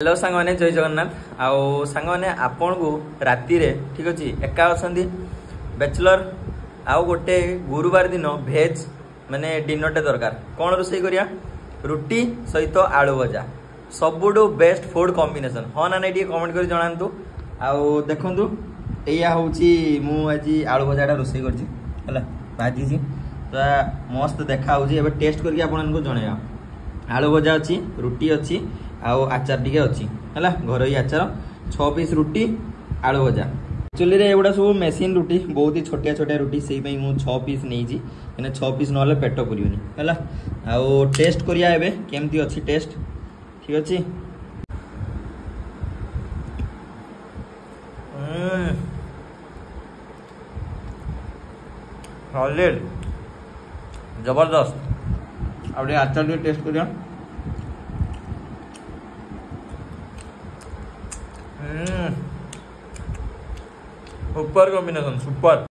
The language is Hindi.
हेलो सांग मैंने जय जगन्नाथ आओ सांग मैंने आपण को राति रे ठीक अच्छे एका अच्छा बैचलर आउ गोटे गुरुवार दिन भेज माने डिनर दरकार कौन रोषे करिया रुटी सहित आलू भजा सबुठु बेस्ट फूड कॉम्बिनेशन हाँ ना नहीं कमेंट कर जनातु आउ देखु या हूँ मु आज आलू भजा रोषे कर भाजी तो मस्त देखा टेस्ट करके आपको जनइबा आलू भजा अच्छी रुटी अच्छी आउ आचार टिके अच्छी है घर आचार 6 पीस रुटी आलू भजा एक्चुअली एगुड़ा सब मेसीन रुटी बहुत ही छोटिया छोटिया रुटी से मुझे 6 पीस नहीं 6 पीस ना पेट पुरनी है आउ टेस्ट करिया एबे केमती अच्छी टेस्ट ठीक अच्छे सॉलिड जबरदस्त अब आचार टेस्ट करिया सुपर कॉम्बिनेशन सुपर।